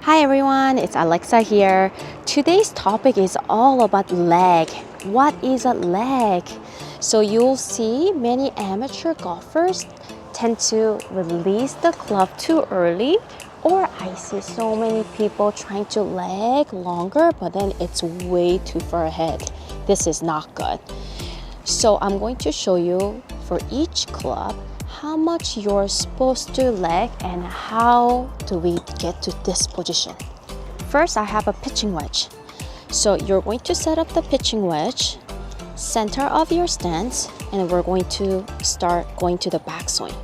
Hi everyone, it's Alexa here. Today's topic is all about leg. What is a leg? So you'll see many amateur golfers tend to release the club too early, or I see so many people trying to leg longer, but then it's way too far ahead. This is not good. So I'm going to show you for each club how much you're supposed to leg and how do we get to this position. First, I have a pitching wedge. So you're going to set up the pitching wedge, center of your stance, and we're going to start going to the backswing.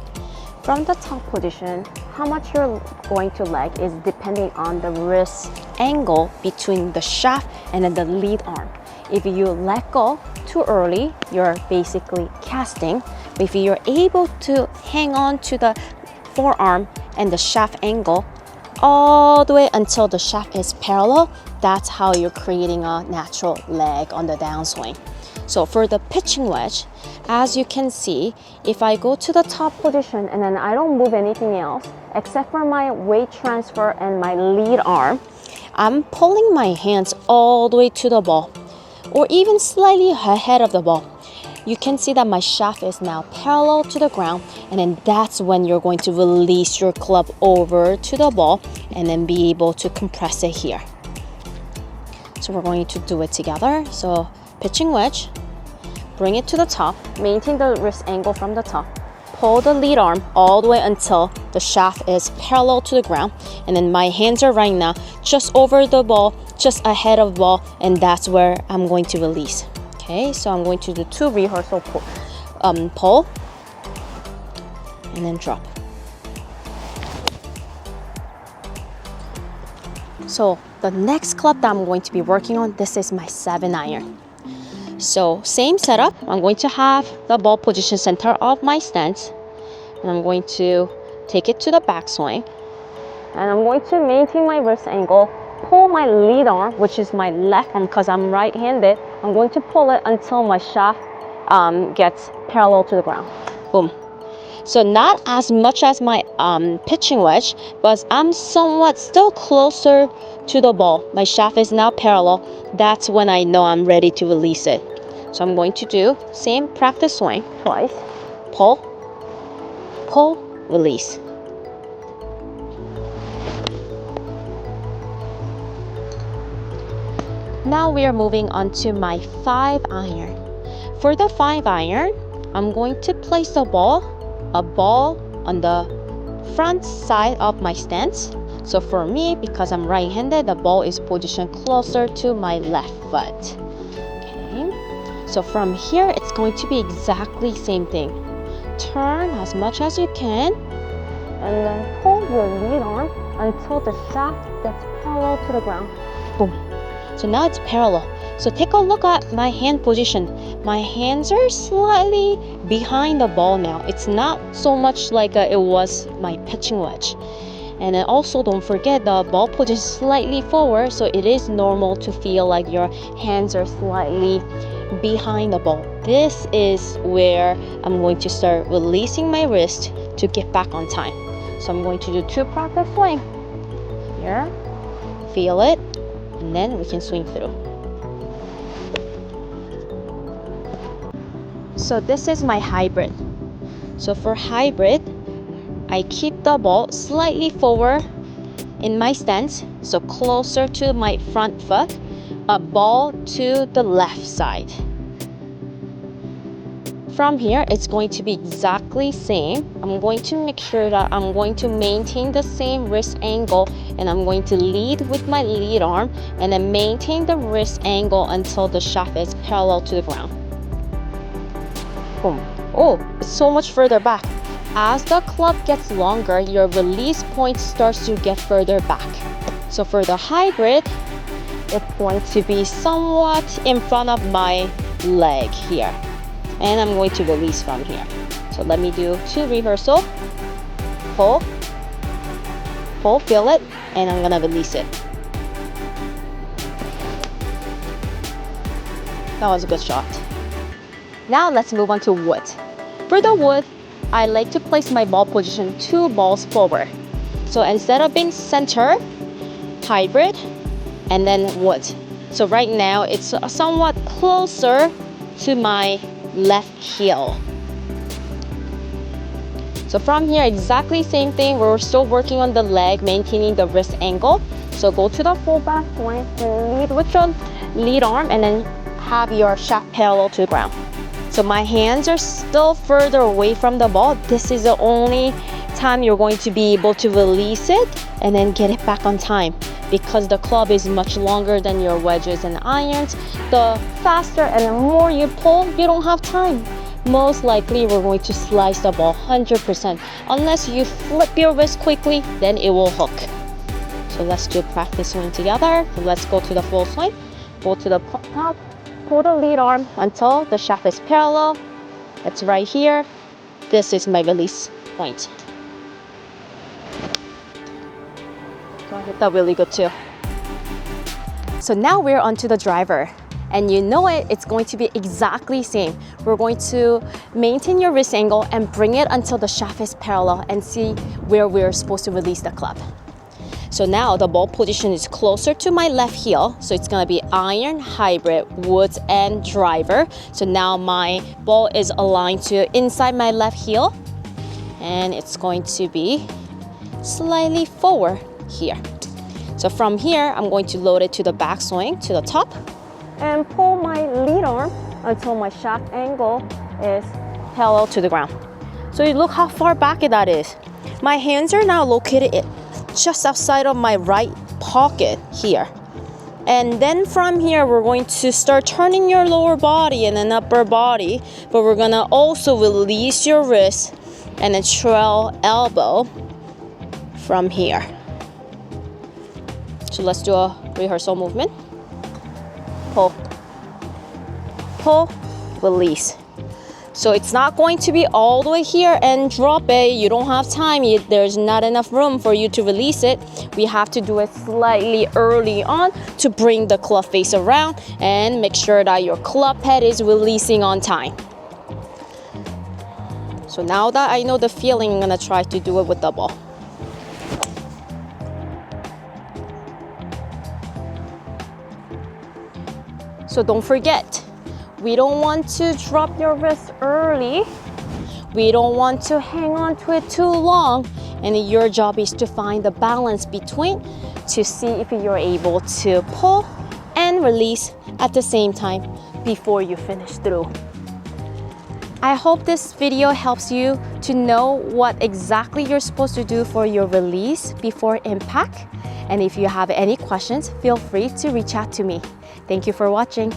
From the top position, how much you're going to leg is depending on the wrist angle between the shaft and then the lead arm. If you let go too early, you're basically casting. But if you're able to hang on to the forearm and the shaft angle all the way until the shaft is parallel, that's how you're creating a natural leg on the downswing. So for the pitching wedge, as you can see, if I go to the top position and then I don't move anything else except for my weight transfer and my lead arm, I'm pulling my hands all the way to the ball or even slightly ahead of the ball. You can see that my shaft is now parallel to the ground, and then that's when you're going to release your club over to the ball and then be able to compress it here. So we're going to do it together. So pitching wedge, bring it to the top, maintain the wrist angle from the top, pull the lead arm all the way until the shaft is parallel to the ground, and then my hands are right now just over the ball, just ahead of the ball, and that's where I'm going to release. Okay, so I'm going to do 2 rehearsal pull and then drop. So the next club that I'm going to be working on, this is my 7-iron. So same setup, I'm going to have the ball position center of my stance, and I'm going to take it to the backswing, and I'm going to maintain my wrist angle, pull my lead arm, which is my left arm because I'm right-handed. I'm going to pull it until my shaft gets parallel to the ground. Boom. So not as much as my pitching wedge, but I'm somewhat still closer to the ball. My shaft is now parallel. That's when I know I'm ready to release it. So I'm going to do same practice swing twice. Pull, pull, release. Now we are moving on to my 5-iron. For the 5-iron, I'm going to place a ball on the front side of my stance. So for me, because I'm right-handed, the ball is positioned closer to my left foot. Okay. So from here, it's going to be exactly same thing. Turn as much as you can, and then pull your lead arm until the shaft gets parallel to the ground. Boom. So now it's parallel. So take a look at my hand position. My hands are slightly behind the ball now. It's not so much like it was my pitching wedge. And then also don't forget the ball position is slightly forward, so it is normal to feel like your hands are slightly behind the ball. This is where I'm going to start releasing my wrist to get back on time. So I'm going to do 2 practice swing. Here, feel it, and then we can swing through. So this is my hybrid. So for hybrid, I keep the ball slightly forward in my stance, so closer to my front foot, a ball to the left side. From here, it's going to be exactly same. I'm going to make sure that I'm going to maintain the same wrist angle, and I'm going to lead with my lead arm and then maintain the wrist angle until the shaft is parallel to the ground. Boom. Oh, it's so much further back. As the club gets longer, your release point starts to get further back. So for the hybrid, it's going to be somewhat in front of my leg here. And I'm going to release from here. So let me do 2 rehearsal. Pull, pull, feel it, and I'm gonna release it. That was a good shot. Now let's move on to wood. For the wood, I like to place my ball position 2 balls forward. So instead of being center, hybrid, and then wood. So right now it's somewhat closer to my left heel. So from here, exactly same thing. We're still working on the leg, maintaining the wrist angle. So go to the full back swing and lead with your lead arm, and then have your shaft parallel to the ground. So my hands are still further away from the ball. This is the only time you're going to be able to release it and then get it back on time. Because the club is much longer than your wedges and irons, the faster and the more you pull, you don't have time. Most likely we're going to slice the ball 100%. Unless you flip your wrist quickly, then it will hook. So let's do practice swing together. So let's go to the full swing. Go to the top, pull the lead arm until the shaft is parallel. It's right here. This is my release point. So I hit that really good too. So now we're onto the driver. And you know it, it's going to be exactly same. We're going to maintain your wrist angle and bring it until the shaft is parallel and see where we're supposed to release the club. So now the ball position is closer to my left heel. So it's gonna be iron, hybrid, woods, and driver. So now my ball is aligned to inside my left heel. And it's going to be slightly forward here. So from here, I'm going to load it to the backswing, to the top, and pull my lead arm until my shaft angle is parallel to the ground. So you look how far back that is. My hands are now located just outside of my right pocket here. And then from here, we're going to start turning your lower body and then upper body, but we're gonna also release your wrist and then trail elbow from here. So let's do a rehearsal movement. Pull, pull, release. So it's not going to be all the way here and drop it. You don't have time. There's not enough room for you to release it. We have to do it slightly early on to bring the club face around and make sure that your club head is releasing on time. So now that I know the feeling, I'm gonna try to do it with the ball. So don't forget, we don't want to drop your wrist early. We don't want to hang on to it too long. And your job is to find the balance between to see if you're able to pull and release at the same time before you finish through. I hope this video helps you to know what exactly you're supposed to do for your release before impact. And if you have any questions, feel free to reach out to me. Thank you for watching.